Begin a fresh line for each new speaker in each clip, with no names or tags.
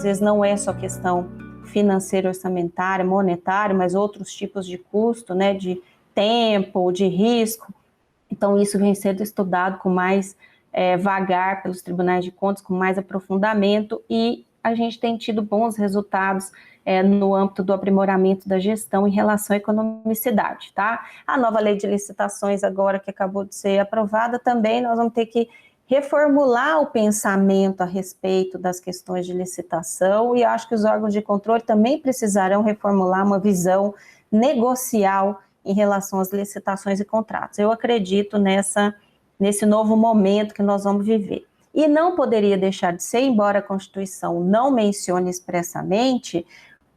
vezes não é só questão financeira, orçamentária, monetária, mas outros tipos de custo, né, de tempo, de risco. Então, isso vem sendo estudado com mais vagar pelos tribunais de contas, com mais aprofundamento, e a gente tem tido bons resultados no âmbito do aprimoramento da gestão em relação à economicidade, tá? A nova lei de licitações agora que acabou de ser aprovada também, nós vamos ter que reformular o pensamento a respeito das questões de licitação, e acho que os órgãos de controle também precisarão reformular uma visão negocial em relação às licitações e contratos. Eu acredito nesse novo momento que nós vamos viver. E não poderia deixar de ser, embora a Constituição não mencione expressamente,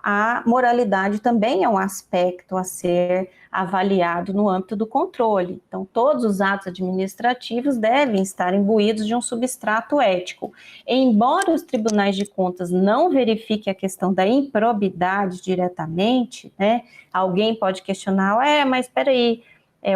a moralidade também é um aspecto a ser avaliado no âmbito do controle. Então, todos os atos administrativos devem estar imbuídos de um substrato ético. Embora os tribunais de contas não verifiquem a questão da improbidade diretamente, né? Alguém pode questionar, mas espera aí,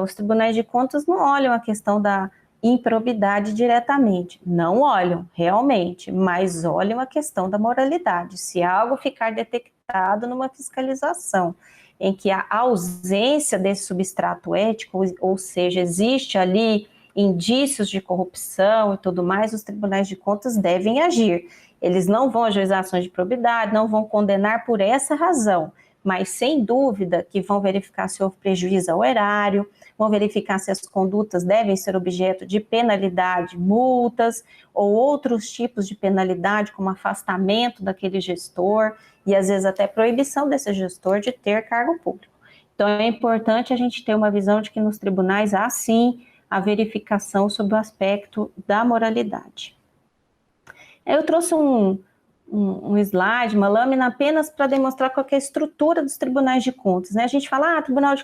os tribunais de contas não olham a questão da improbidade diretamente. Não olham, realmente, mas olham a questão da moralidade. Se algo ficar detectado numa fiscalização em que a ausência desse substrato ético, ou seja, existe ali indícios de corrupção e tudo mais, os tribunais de contas devem agir. Eles não vão ajuizar ações de probidade, não vão condenar por essa razão, mas sem dúvida que vão verificar se houve prejuízo ao erário, vão verificar se as condutas devem ser objeto de penalidade, multas ou outros tipos de penalidade, como afastamento daquele gestor e às vezes até proibição desse gestor de ter cargo público. Então é importante a gente ter uma visão de que nos tribunais há sim a verificação sobre o aspecto da moralidade. Eu trouxe um slide, uma lâmina apenas para demonstrar qual é a estrutura dos tribunais de contas, né? A gente fala, Tribunal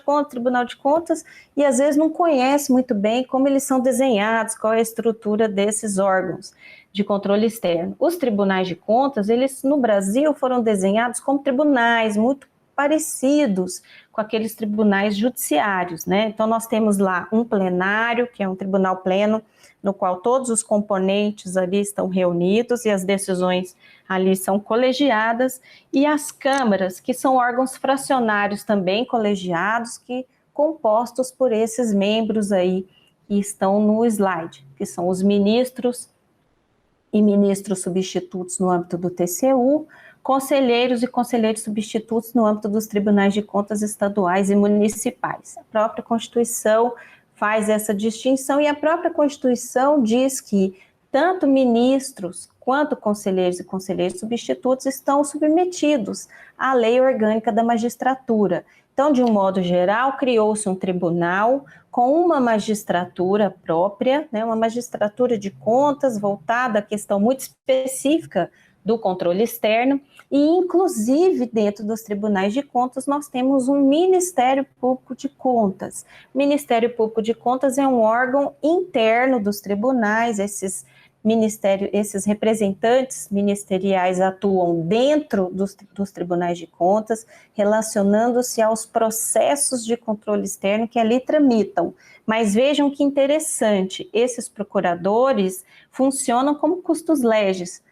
de Contas, e às vezes não conhece muito bem como eles são desenhados, qual é a estrutura desses órgãos de controle externo. Os tribunais de contas, eles no Brasil foram desenhados como tribunais muito parecidos com aqueles tribunais judiciários, né? Então nós temos lá um plenário, que é um tribunal pleno, no qual todos os componentes ali estão reunidos e as decisões ali são colegiadas, e as câmaras, que são órgãos fracionários também colegiados, que compostos por esses membros aí que estão no slide, que são os ministros e ministros substitutos no âmbito do TCU, conselheiros e conselheiros substitutos no âmbito dos tribunais de contas estaduais e municipais. A própria Constituição faz essa distinção, e a própria Constituição diz que tanto ministros quanto conselheiros e conselheiros substitutos estão submetidos à lei orgânica da magistratura. Então, de um modo geral, criou-se um tribunal com uma magistratura própria, né, uma magistratura de contas voltada à questão muito específica do controle externo, e inclusive dentro dos tribunais de contas nós temos um Ministério Público de Contas. O Ministério Público de Contas é um órgão interno dos tribunais, esses representantes ministeriais atuam dentro dos tribunais de contas, relacionando-se aos processos de controle externo que ali tramitam. Mas vejam que interessante, esses procuradores funcionam como custos legis,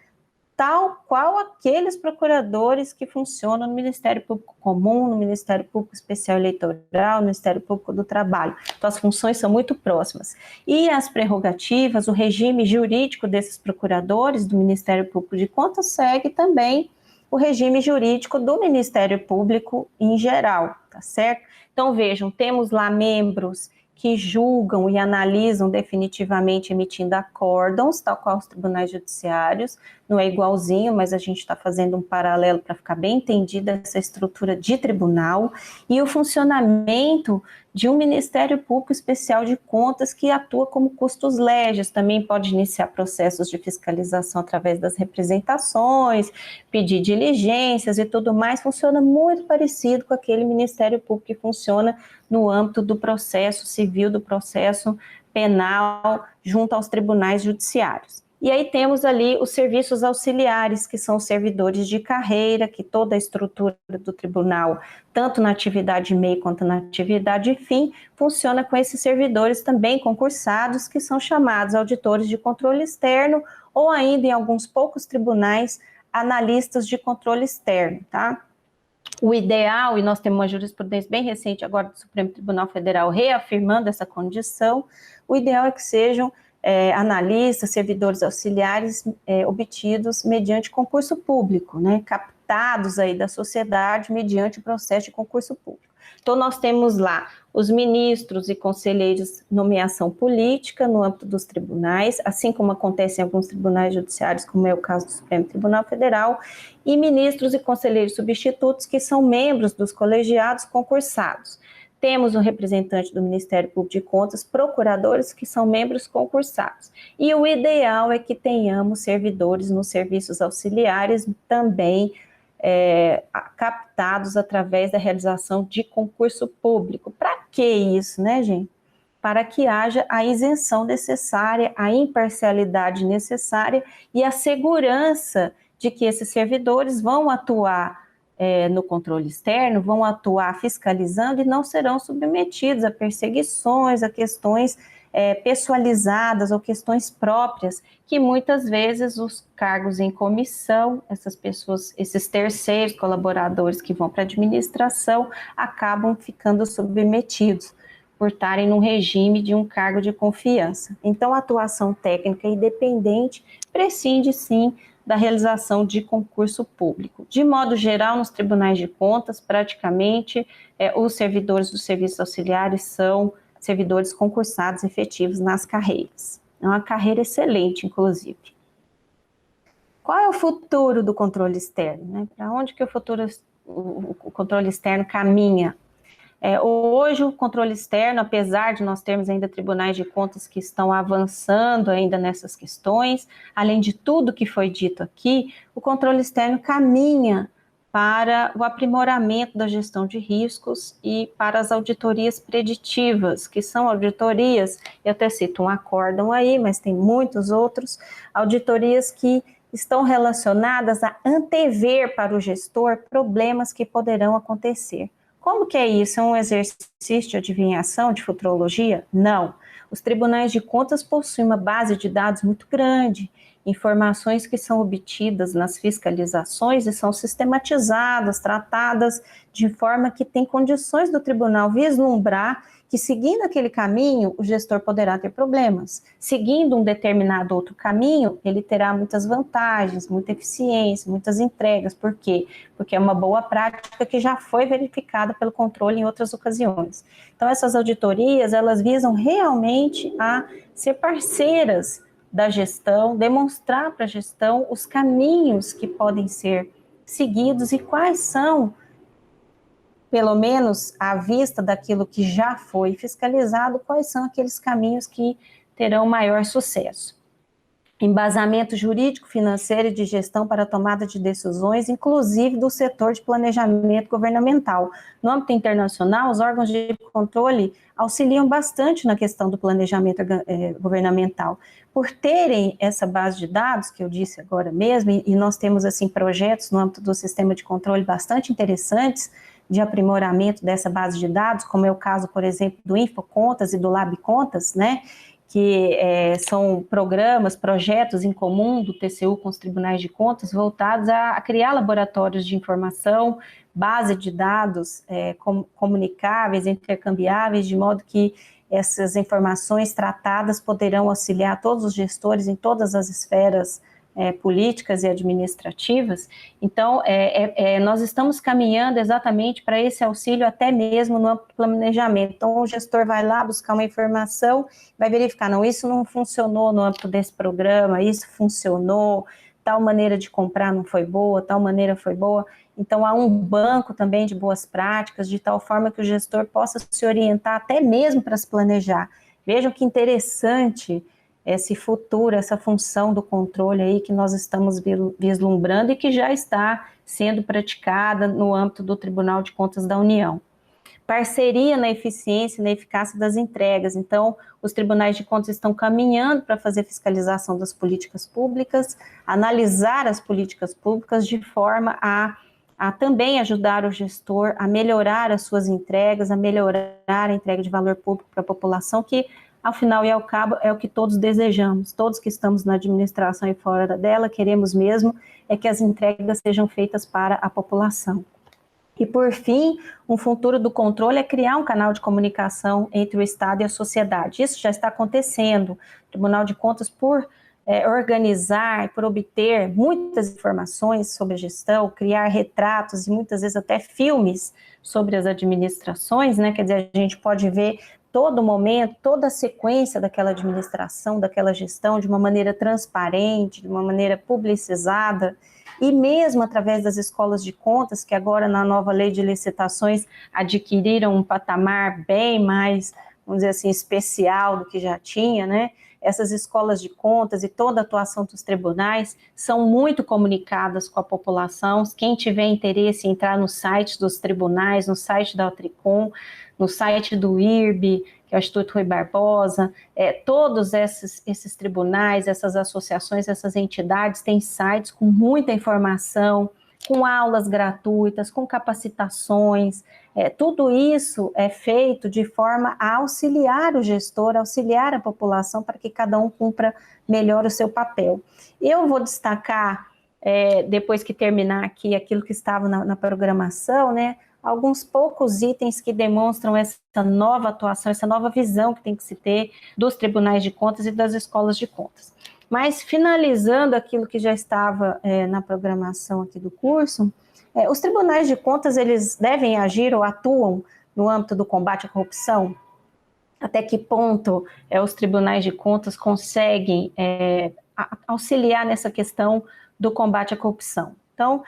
tal qual aqueles procuradores que funcionam no Ministério Público Comum, no Ministério Público Especial Eleitoral, no Ministério Público do Trabalho. Então, as funções são muito próximas. E as prerrogativas, o regime jurídico desses procuradores do Ministério Público de Contas segue também o regime jurídico do Ministério Público em geral, tá certo? Então, vejam, temos lá membros que julgam e analisam definitivamente emitindo acórdãos, tal qual os tribunais judiciários, não é igualzinho, mas a gente está fazendo um paralelo para ficar bem entendida essa estrutura de tribunal, e o funcionamento de um Ministério Público Especial de Contas que atua como custos legis, também pode iniciar processos de fiscalização através das representações, pedir diligências e tudo mais, funciona muito parecido com aquele Ministério Público que funciona no âmbito do processo civil, do processo penal, junto aos tribunais judiciários. E aí temos ali os serviços auxiliares, que são os servidores de carreira, que toda a estrutura do tribunal, tanto na atividade meio quanto na atividade fim, funciona com esses servidores também concursados, que são chamados auditores de controle externo, ou ainda em alguns poucos tribunais, analistas de controle externo, tá? O ideal, e nós temos uma jurisprudência bem recente agora do Supremo Tribunal Federal reafirmando essa condição, o ideal é que sejam analistas, servidores auxiliares obtidos mediante concurso público, né, captados aí da sociedade mediante o processo de concurso público. Então, nós temos lá os ministros e conselheiros nomeação política no âmbito dos tribunais, assim como acontece em alguns tribunais judiciários, como é o caso do Supremo Tribunal Federal, e ministros e conselheiros substitutos, que são membros dos colegiados concursados. Temos um representante do Ministério Público de Contas, procuradores, que são membros concursados. E o ideal é que tenhamos servidores nos serviços auxiliares também, captados através da realização de concurso público. Para que isso, né, gente? Para que haja a isenção necessária, a imparcialidade necessária e a segurança de que esses servidores vão atuar no controle externo, vão atuar fiscalizando e não serão submetidos a perseguições, a questões pessoalizadas ou questões próprias, que muitas vezes os cargos em comissão, essas pessoas, esses terceiros colaboradores que vão para a administração, acabam ficando submetidos por estarem num regime de um cargo de confiança. Então, a atuação técnica independente prescinde, sim, da realização de concurso público. De modo geral, nos tribunais de contas, praticamente, os servidores dos serviços auxiliares são servidores concursados efetivos nas carreiras. É uma carreira excelente, inclusive. Qual é o futuro do controle externo, né? Para onde que o controle externo caminha? Hoje o controle externo, apesar de nós termos ainda tribunais de contas que estão avançando ainda nessas questões, além de tudo que foi dito aqui, o controle externo caminha para o aprimoramento da gestão de riscos e para as auditorias preditivas, que são auditorias, eu até cito um acórdão aí, mas tem muitos outros, auditorias que estão relacionadas a antever para o gestor problemas que poderão acontecer. Como que é isso? É um exercício de adivinhação, de futurologia? Não. Os tribunais de contas possuem uma base de dados muito grande, informações que são obtidas nas fiscalizações e são sistematizadas, tratadas de forma que tem condições do tribunal vislumbrar que, seguindo aquele caminho, o gestor poderá ter problemas. Seguindo um determinado outro caminho, ele terá muitas vantagens, muita eficiência, muitas entregas. Por quê? Porque é uma boa prática que já foi verificada pelo controle em outras ocasiões. Então, essas auditorias, elas visam realmente a ser parceiras da gestão, demonstrar para a gestão os caminhos que podem ser seguidos e quais são, pelo menos à vista daquilo que já foi fiscalizado, quais são aqueles caminhos que terão maior sucesso. Embasamento jurídico, financeiro e de gestão para a tomada de decisões, inclusive do setor de planejamento governamental. No âmbito internacional, os órgãos de controle auxiliam bastante na questão do planejamento governamental. Por terem essa base de dados, que eu disse agora mesmo, e nós temos assim projetos no âmbito do sistema de controle bastante interessantes, de aprimoramento dessa base de dados, como é o caso, por exemplo, do InfoContas e do LabContas, né, que são projetos em comum do TCU com os tribunais de contas voltados a criar laboratórios de informação, base de dados comunicáveis, intercambiáveis, de modo que essas informações tratadas poderão auxiliar todos os gestores em todas as esferas políticas e administrativas. Então, nós estamos caminhando exatamente para esse auxílio até mesmo no âmbito do planejamento. Então, o gestor vai lá buscar uma informação, vai verificar, não, isso não funcionou no âmbito desse programa, isso funcionou, tal maneira de comprar não foi boa, tal maneira foi boa. Então, há um banco também de boas práticas, de tal forma que o gestor possa se orientar até mesmo para se planejar. Vejam que interessante esse futuro, essa função do controle aí que nós estamos vislumbrando e que já está sendo praticada no âmbito do Tribunal de Contas da União. Parceria na eficiência e na eficácia das entregas. Então, os tribunais de contas estão caminhando para fazer fiscalização das políticas públicas, analisar as políticas públicas de forma a também ajudar o gestor a melhorar as suas entregas, a melhorar a entrega de valor público para a população, que ao final e ao cabo é o que todos desejamos, todos que estamos na administração e fora dela, queremos mesmo é que as entregas sejam feitas para a população. E, por fim, um futuro do controle é criar um canal de comunicação entre o Estado e a sociedade. Isso já está acontecendo. O Tribunal de Contas, por organizar, por obter muitas informações sobre a gestão, criar retratos e muitas vezes até filmes sobre as administrações, né? Quer dizer, a gente pode ver todo momento, toda a sequência daquela administração, daquela gestão, de uma maneira transparente, de uma maneira publicizada, e mesmo através das escolas de contas, que agora na nova lei de licitações adquiriram um patamar bem mais, vamos dizer assim, especial do que já tinha, né? Essas escolas de contas e toda a atuação dos tribunais são muito comunicadas com a população. Quem tiver interesse em entrar no site dos tribunais, no site da Altricom, no site do IRB, que é o Instituto Rui Barbosa, todos esses tribunais, essas associações, essas entidades têm sites com muita informação, com aulas gratuitas, com capacitações, tudo isso é feito de forma a auxiliar o gestor, auxiliar a população para que cada um cumpra melhor o seu papel. Eu vou destacar, depois que terminar aqui aquilo que estava na programação, né, alguns poucos itens que demonstram essa nova atuação, essa nova visão que tem que se ter dos tribunais de contas e das escolas de contas. Mas, finalizando aquilo que já estava na programação aqui do curso, os tribunais de contas, eles devem agir ou atuam no âmbito do combate à corrupção? Até que ponto os tribunais de contas conseguem auxiliar nessa questão do combate à corrupção? Então,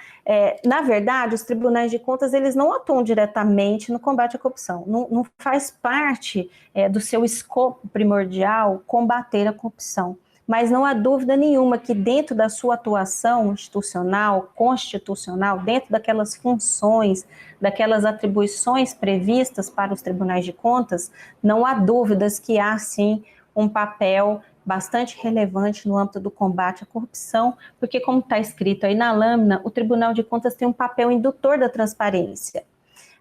na verdade, os tribunais de contas, eles não atuam diretamente no combate à corrupção. Não faz parte do seu escopo primordial combater a corrupção. Mas não há dúvida nenhuma que dentro da sua atuação institucional, constitucional, dentro daquelas funções, daquelas atribuições previstas para os tribunais de contas, não há dúvidas que há, sim, um papel bastante relevante no âmbito do combate à corrupção, porque, como está escrito aí na lâmina, o Tribunal de Contas tem um papel indutor da transparência.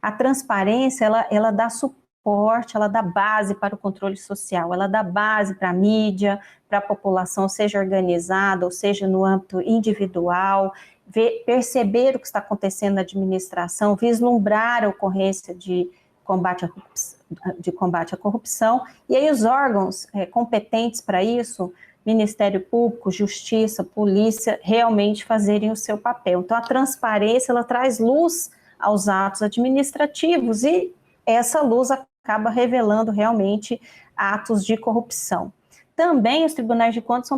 A transparência, ela dá suporte, ela dá base para o controle social, ela dá base para a mídia, para a população, seja organizada, ou seja no âmbito individual, perceber o que está acontecendo na administração, vislumbrar a ocorrência de combate à corrupção, e aí os órgãos competentes para isso, Ministério Público, Justiça, Polícia, realmente fazerem o seu papel. Então, a transparência, ela traz luz aos atos administrativos, e essa luz acaba revelando realmente atos de corrupção. Também os tribunais de contas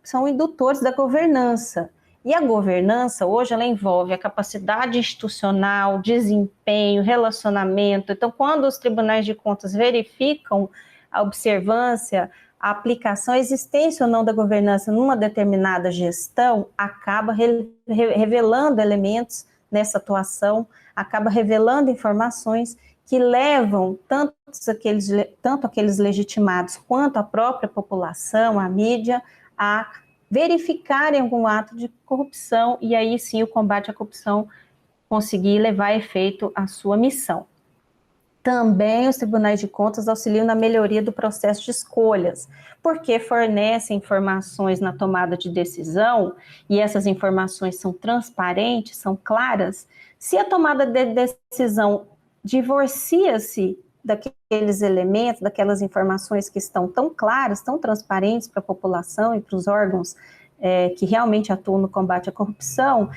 são indutores da governança. E a governança, hoje, ela envolve a capacidade institucional, desempenho, relacionamento. Então, quando os tribunais de contas verificam a observância, a aplicação, a existência ou não da governança numa determinada gestão, acaba revelando elementos nessa atuação, acaba revelando informações que levam tanto aqueles legitimados quanto a própria população, a mídia, a verificarem algum ato de corrupção, e aí sim o combate à corrupção conseguir levar a efeito a sua missão. Também os tribunais de contas auxiliam na melhoria do processo de escolhas, porque fornecem informações na tomada de decisão, e essas informações são transparentes, são claras. Se a tomada de decisão divorcia-se daqueles elementos, daquelas informações que estão tão claras, tão transparentes para a população e para os órgãos que realmente atuam no combate à corrupção,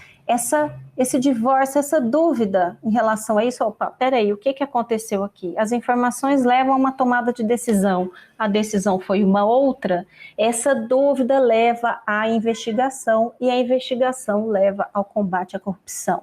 esse divórcio, essa dúvida em relação a isso, peraí, o que aconteceu aqui? As informações levam a uma tomada de decisão, a decisão foi uma outra, essa dúvida leva à investigação, e a investigação leva ao combate à corrupção.